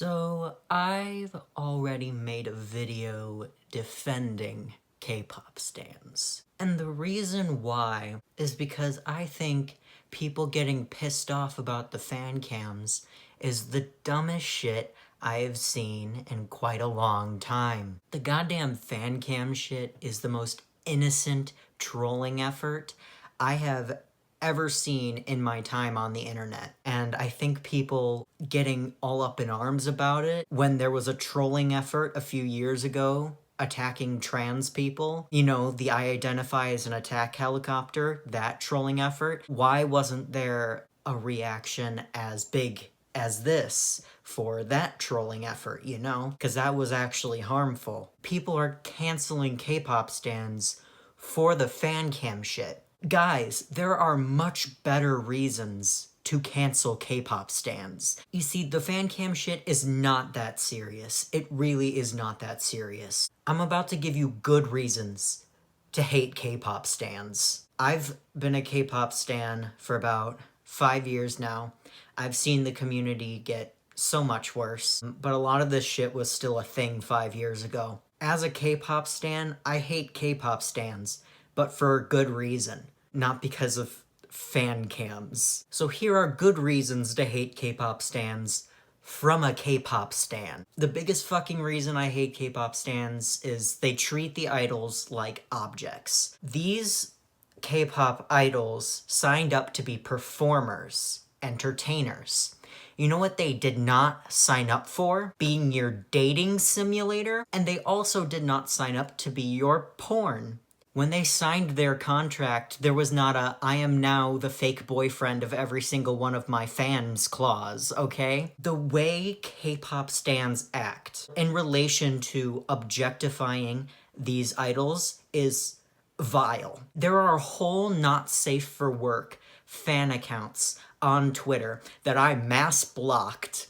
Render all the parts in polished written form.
So, I've already made a video defending K-pop stans. And the reason why is because I think people getting pissed off about the fan cams is the dumbest shit I've seen in quite a long time. The goddamn fan cam shit is the most innocent trolling effort I have ever seen in my time on the internet. And I think people getting all up in arms about it when there was a trolling effort a few years ago attacking trans people, you know, the I identify as an attack helicopter, that trolling effort, why wasn't there a reaction as big as this for that trolling effort, you know? Because that was actually harmful. People are canceling K-pop stans for the fan cam shit. Guys, there are much better reasons to cancel K-pop stans. You see, the fan cam shit is not that serious. It really is not that serious. I'm about to give you good reasons to hate K-pop stans. I've been a K-pop stan for about 5 years now. I've seen the community get so much worse, but a lot of this shit was still a thing 5 years ago. As a K-pop stan, I hate K-pop stans, but for a good reason, not because of fan cams. So here are good reasons to hate K-pop stans from a K-pop stan. The biggest fucking reason I hate K-pop stans is they treat the idols like objects. These K-pop idols signed up to be performers, entertainers. You know what they did not sign up for? Being your dating simulator, and they also did not sign up to be your porn. When they signed their contract, there was not a "I am now the fake boyfriend of every single one of my fans" clause, okay? The way K-pop stans act in relation to objectifying these idols is vile. There are whole not safe for work fan accounts on Twitter that I mass blocked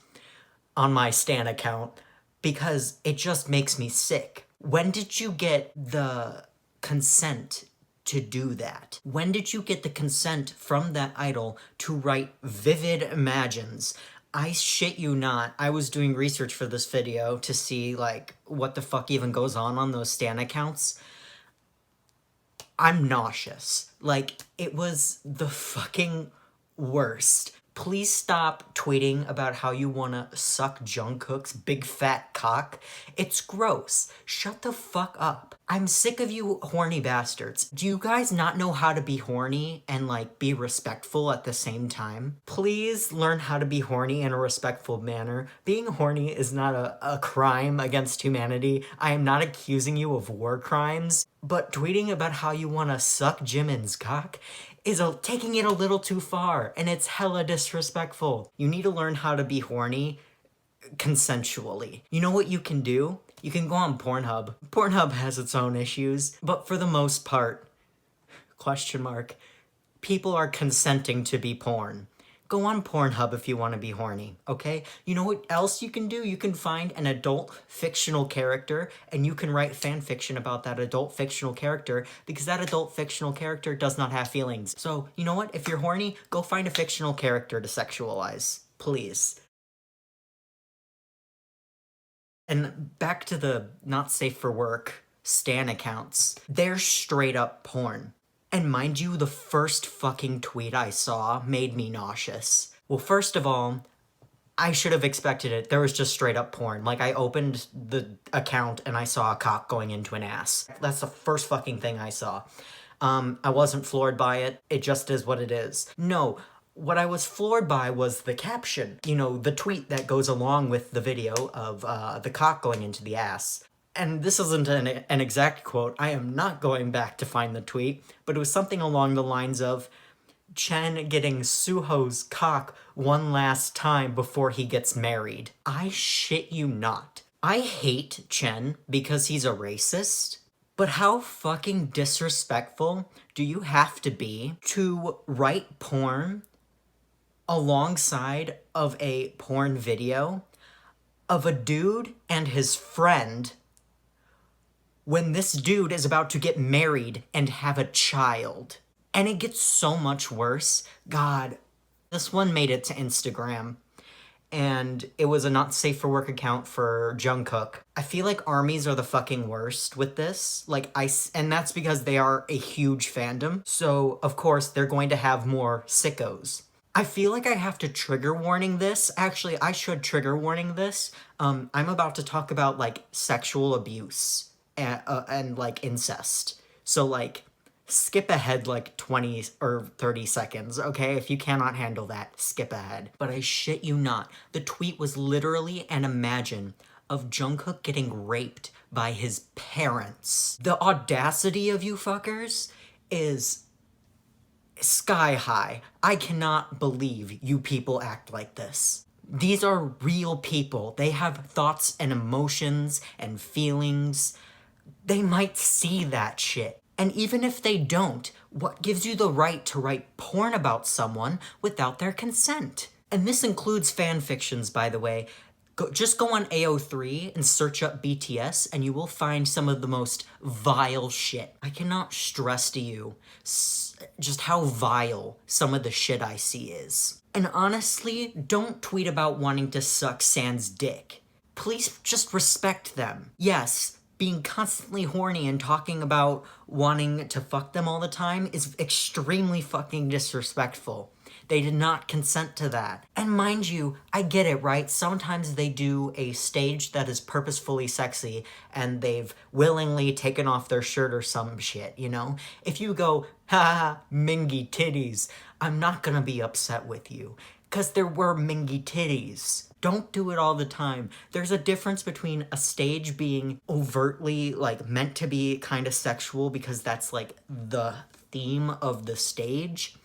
on my stan account because it just makes me sick. When did you get the consent to do that? When did you get the consent from that idol to write vivid imagines? I shit you not, I was doing research for this video to see, like, what the fuck even goes on those stan accounts. I'm nauseous. Like, it was the fucking worst. Please stop tweeting about how you wanna suck Jungkook's big fat cock. It's gross. Shut the fuck up. I'm sick of you horny bastards. Do you guys not know how to be horny and, like, be respectful at the same time? Please learn how to be horny in a respectful manner. Being horny is not a crime against humanity. I am not accusing you of war crimes. But tweeting about how you wanna suck Jimin's cock is taking it a little too far, and it's hella disrespectful. You need to learn how to be horny consensually. You know what you can do? You can go on Pornhub. Pornhub has its own issues, but for the most part, people are consenting to be porn. Go on Pornhub if you want to be horny, okay? You know what else you can do? You can find an adult fictional character and you can write fan fiction about that adult fictional character because that adult fictional character does not have feelings. So, you know what? If you're horny, go find a fictional character to sexualize, please. And back to the not safe for work stan accounts. They're straight up porn. And mind you, the first fucking tweet I saw made me nauseous. Well, first of all, I should have expected it. There was just straight up porn. Like, I opened the account and I saw a cock going into an ass. That's the first fucking thing I saw. I wasn't floored by it. It just is what it is. No, what I was floored by was the caption. You know, the tweet that goes along with the video of the cock going into the ass. And this isn't an exact quote, I am not going back to find the tweet, but it was something along the lines of Chen getting Suho's cock one last time before he gets married. I shit you not. I hate Chen because he's a racist, but how fucking disrespectful do you have to be to write porn alongside of a porn video of a dude and his friend when this dude is about to get married and have a child? And it gets so much worse. God, this one made it to Instagram. and it was a not safe for work account for Jungkook. I feel like armies are the fucking worst with this. And that's because they are a huge fandom. So, of course, they're going to have more sickos. I feel like I have to trigger warning this. Actually, I should trigger warning this. I'm about to talk about, like, sexual abuse and like, incest. So, like, skip ahead like 20 or 30 seconds, okay? If you cannot handle that, skip ahead. But I shit you not, the tweet was literally an imagine of Jungkook getting raped by his parents. The audacity of you fuckers is sky high. I cannot believe you people act like this. These are real people. They have thoughts and emotions and feelings. They might see that shit. And even if they don't, what gives you the right to write porn about someone without their consent? And this includes fan fictions, by the way. Just go on AO3 and search up BTS and you will find some of the most vile shit. I cannot stress to you just how vile some of the shit I see is. And honestly, don't tweet about wanting to suck San's dick. Please just respect them. Yes, being constantly horny and talking about wanting to fuck them all the time is extremely fucking disrespectful. They did not consent to that. And mind you, I get it, right? Sometimes they do a stage that is purposefully sexy and they've willingly taken off their shirt or some shit, you know? If you go, ha, mingy titties, I'm not gonna be upset with you. 'Cause there were mingy titties. Don't do it all the time. There's a difference between a stage being overtly, like, meant to be kind of sexual because that's, like, the theme of the stage,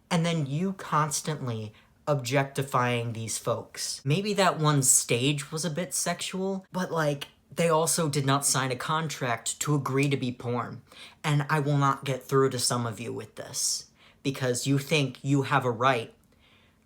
and then you constantly objectifying these folks. Maybe that one stage was a bit sexual, but, like, they also did not sign a contract to agree to be porn. And I will not get through to some of you with this, because you think you have a right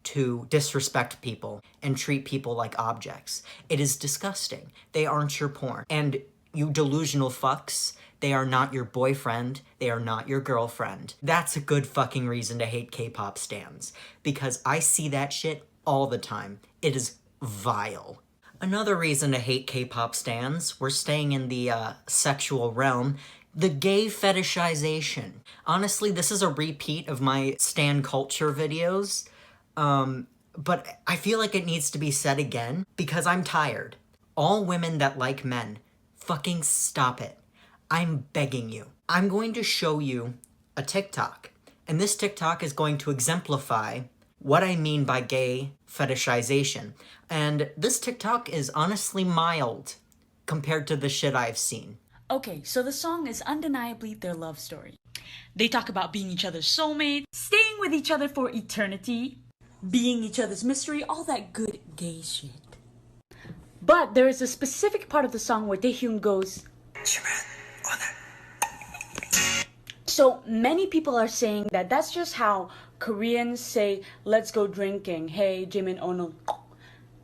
to disrespect people and treat people like objects. It is disgusting. They aren't your porn. And you delusional fucks, they are not your boyfriend, they are not your girlfriend. That's a good fucking reason to hate K-pop stans, because I see that shit all the time. It is vile. Another reason to hate K-pop stans, we're staying in the sexual realm, the gay fetishization. Honestly, this is a repeat of my stan culture videos. But I feel like it needs to be said again because I'm tired. All women that like men, fucking stop it. I'm begging you. I'm going to show you a TikTok, and this TikTok is going to exemplify what I mean by gay fetishization. And this TikTok is honestly mild compared to the shit I've seen. Okay, so the song is undeniably their love story. They talk about being each other's soulmate, staying with each other for eternity, being each other's mystery, all that good gay shit. But there is a specific part of the song where Taehyun goes, so many people are saying that that's just how Koreans say, let's go drinking, hey, Jimin Ono.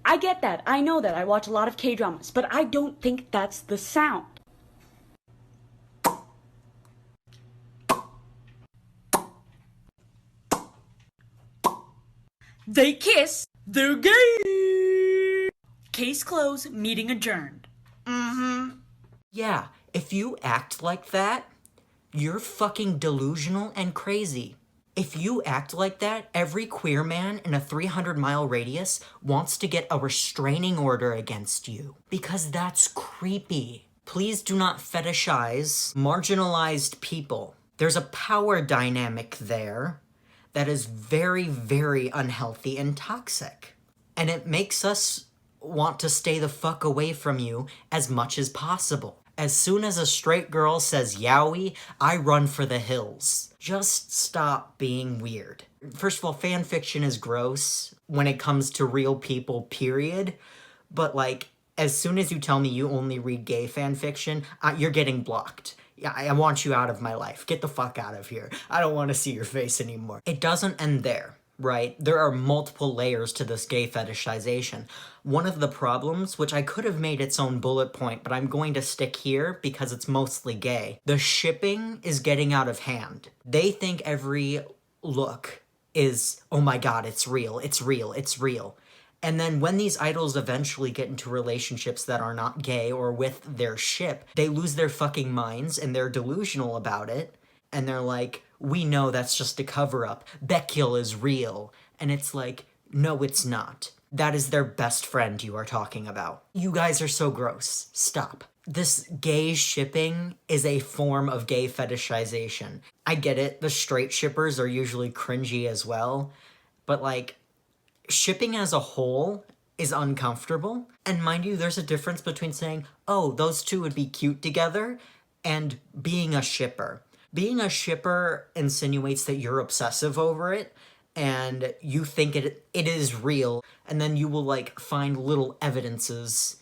I get that, I know that, I watch a lot of K-dramas, but I don't think that's the sound. They kiss, they're gay! Case closed, meeting adjourned. Yeah, if you act like that, you're fucking delusional and crazy. If you act like that, every queer man in a 300-mile radius wants to get a restraining order against you. Because that's creepy. Please do not fetishize marginalized people. There's a power dynamic there that is very, very unhealthy and toxic. And it makes us want to stay the fuck away from you as much as possible. As soon as a straight girl says yaoi, I run for the hills. Just stop being weird. First of all, fan fiction is gross when it comes to real people, period. But, like, as soon as you tell me you only read gay fan fiction, you're getting blocked. Yeah, I want you out of my life. Get the fuck out of here. I don't want to see your face anymore. It doesn't end there, right? There are multiple layers to this gay fetishization. One of the problems, which I could have made its own bullet point, but I'm going to stick here because it's mostly gay. The shipping is getting out of hand. They think every look is, oh my god, it's real, it's real, it's real. And then when these idols eventually get into relationships that are not gay or with their ship, they lose their fucking minds and they're delusional about it. And they're like, we know that's just a cover up. Beckill is real. And it's like, no, it's not. That is their best friend you are talking about. You guys are so gross. Stop. This gay shipping is a form of gay fetishization. I get it, the straight shippers are usually cringy as well, but like, shipping as a whole is uncomfortable. And mind you, there's a difference between saying, oh, those two would be cute together, and being a shipper. Being a shipper insinuates that you're obsessive over it, and you think it is real, and then you will like find little evidences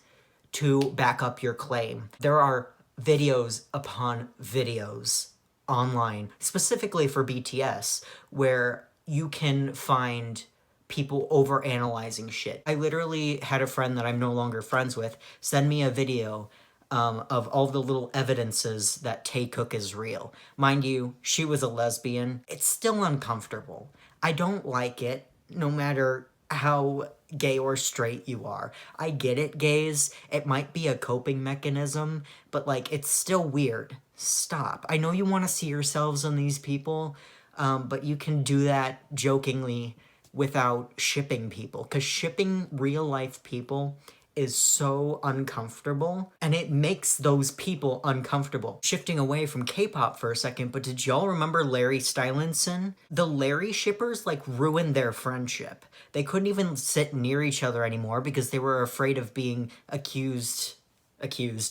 to back up your claim. There are videos upon videos online, specifically for BTS, where you can find people overanalyzing shit. I literally had a friend that I'm no longer friends with send me a video of all the little evidences that Taekook is real. Mind you, she was a lesbian. It's still uncomfortable. I don't like it, no matter how gay or straight you are. I get it, gays. It might be a coping mechanism, but like, it's still weird. Stop. I know you want to see yourselves in these people, but you can do that jokingly without shipping people, because shipping real life people is so uncomfortable, and it makes those people uncomfortable. Shifting away from K-pop for a second, but did y'all remember Larry Stylinson? The Larry shippers like ruined their friendship. They couldn't even sit near each other anymore because they were afraid of being accused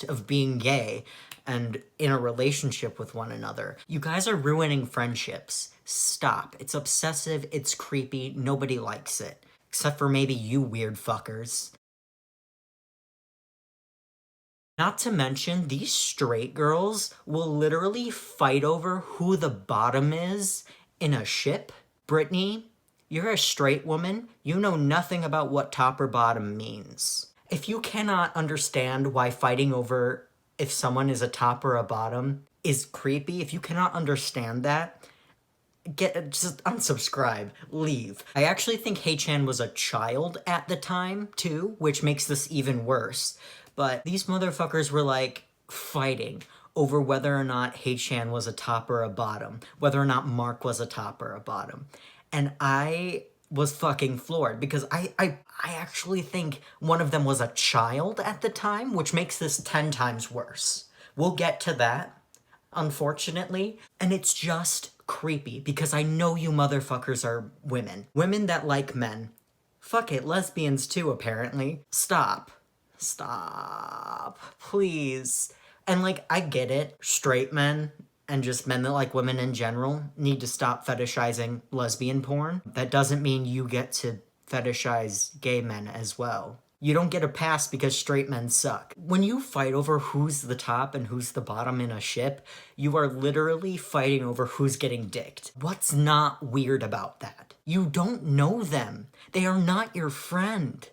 of being gay and in a relationship with one another. You guys are ruining friendships. Stop. It's obsessive, it's creepy, nobody likes it. Except for maybe you weird fuckers. Not to mention, these straight girls will literally fight over who the bottom is in a ship. Brittany, you're a straight woman. You know nothing about what top or bottom means. If you cannot understand why fighting over if someone is a top or a bottom is creepy, if you cannot understand that, just unsubscribe, leave. I actually think Haechan was a child at the time, too, which makes this even worse. But these motherfuckers were, like, fighting over whether or not Haechan was a top or a bottom, whether or not Mark was a top or a bottom. And I was fucking floored, because I actually think one of them was a child at the time, which makes this 10 times worse. We'll get to that, unfortunately. And it's just creepy, because I know you motherfuckers are women. Women that like men. Fuck it, lesbians too, apparently. Stop. Stop. Please. And like, I get it. Straight men and just men that like women in general need to stop fetishizing lesbian porn. That doesn't mean you get to fetishize gay men as well. You don't get a pass because straight men suck. When you fight over who's the top and who's the bottom in a ship, you are literally fighting over who's getting dicked. What's not weird about that? You don't know them. They are not your friend.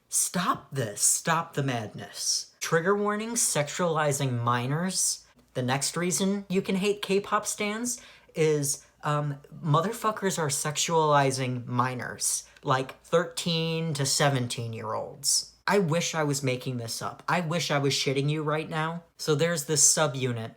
Stop this. Stop the madness. Trigger warnings, sexualizing minors. The next reason you can hate K-pop stans is motherfuckers are sexualizing minors, like 13 to 17-year-olds. I wish I was making this up. I wish I was shitting you right now. So there's this subunit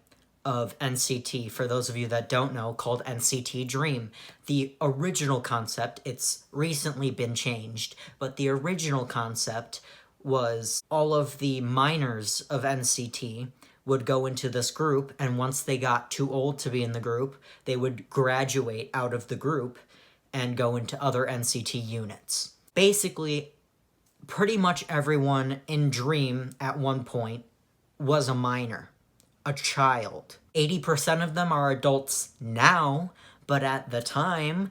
of NCT, for those of you that don't know, called NCT Dream. The original concept, it's recently been changed, but the original concept was all of the minors of NCT would go into this group, and once they got too old to be in the group, they would graduate out of the group and go into other NCT units. Basically, pretty much everyone in Dream at one point was a minor. A child. 80% of them are adults now, but at the time,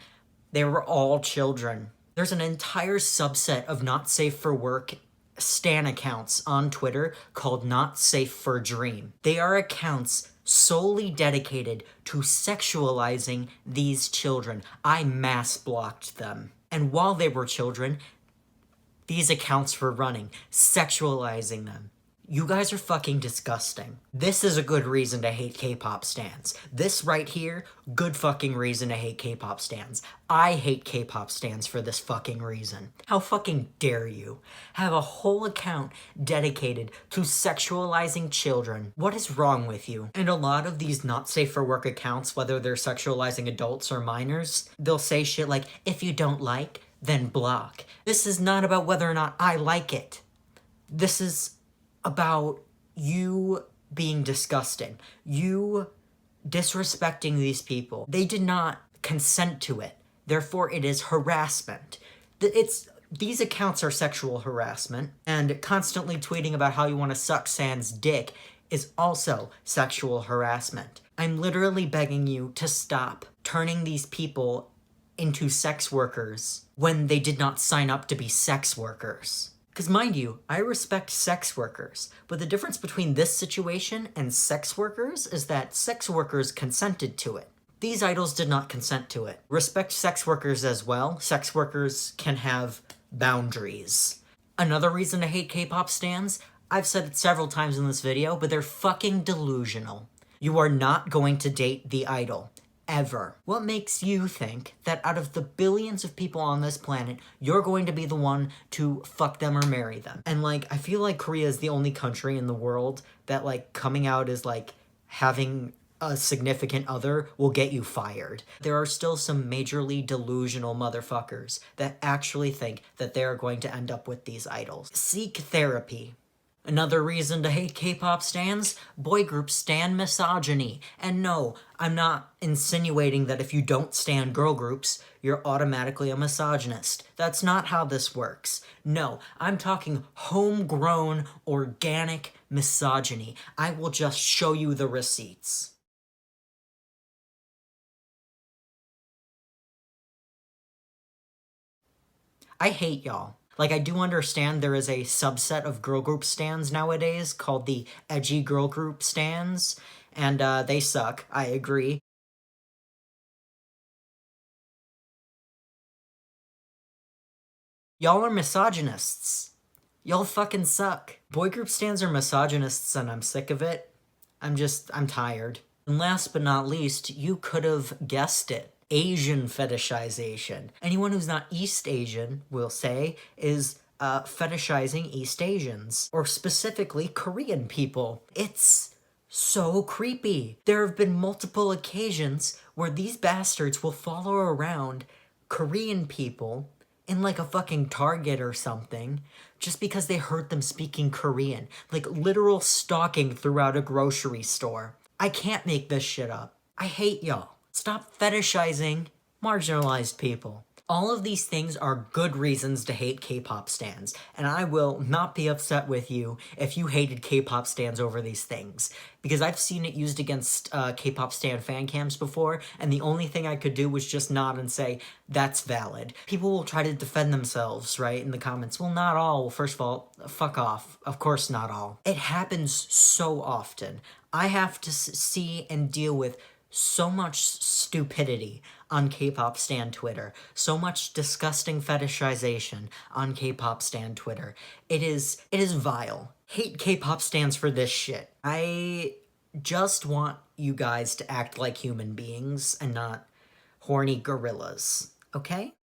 they were all children. There's an entire subset of not safe for work stan accounts on Twitter called Not Safe for Dream. They are accounts solely dedicated to sexualizing these children. I mass blocked them. And while they were children, these accounts were running, sexualizing them. You guys are fucking disgusting. This is a good reason to hate K-pop stans. This right here, good fucking reason to hate K-pop stans. I hate K-pop stans for this fucking reason. How fucking dare you have a whole account dedicated to sexualizing children? What is wrong with you? And a lot of these not safe for work accounts, whether they're sexualizing adults or minors, they'll say shit like, if you don't like, then block. This is not about whether or not I like it. This is about you being disgusting. You disrespecting these people. They did not consent to it. Therefore, it is harassment. These accounts are sexual harassment, and constantly tweeting about how you want to suck Sans dick is also sexual harassment. I'm literally begging you to stop turning these people into sex workers when they did not sign up to be sex workers. Because mind you, I respect sex workers, but the difference between this situation and sex workers is that sex workers consented to it. These idols did not consent to it. Respect sex workers as well. Sex workers can have boundaries. Another reason to hate K-pop stans, I've said it several times in this video, but they're fucking delusional. You are not going to date the idol. Ever. What makes you think that out of the billions of people on this planet, you're going to be the one to fuck them or marry them? And like, I feel like Korea is the only country in the world that like coming out as like having a significant other will get you fired. There are still some majorly delusional motherfuckers that actually think that they're going to end up with these idols. Seek therapy. Another reason to hate K-pop stans? Boy groups stan misogyny. And no, I'm not insinuating that if you don't stan girl groups, you're automatically a misogynist. That's not how this works. No, I'm talking homegrown, organic misogyny. I will just show you the receipts. I hate y'all. Like, I do understand there is a subset of girl group stans nowadays called the edgy girl group stans, and they suck, I agree. Y'all are misogynists. Y'all fucking suck. Boy group stans are misogynists and I'm sick of it. I'm tired. And last but not least, you could have guessed it. Asian fetishization. Anyone who's not East Asian, we'll say, is fetishizing East Asians. Or specifically, Korean people. It's so creepy. There have been multiple occasions where these bastards will follow around Korean people in like a fucking Target or something just because they heard them speaking Korean. Like literal stalking throughout a grocery store. I can't make this shit up. I hate y'all. Stop fetishizing marginalized people. All of these things are good reasons to hate K-pop stans, and I will not be upset with you if you hated K-pop stans over these things, because I've seen it used against K-pop stan fan cams before, and the only thing I could do was just nod and say, that's valid. People will try to defend themselves, right, in the comments. Well, not all. Well, first of all, fuck off. Of course not all. It happens so often. I have to see and deal with so much stupidity on K-pop stan Twitter. So much disgusting fetishization on K-pop stan Twitter. It is vile. Hate K-pop stans for this shit. I just want you guys to act like human beings and not horny gorillas, okay?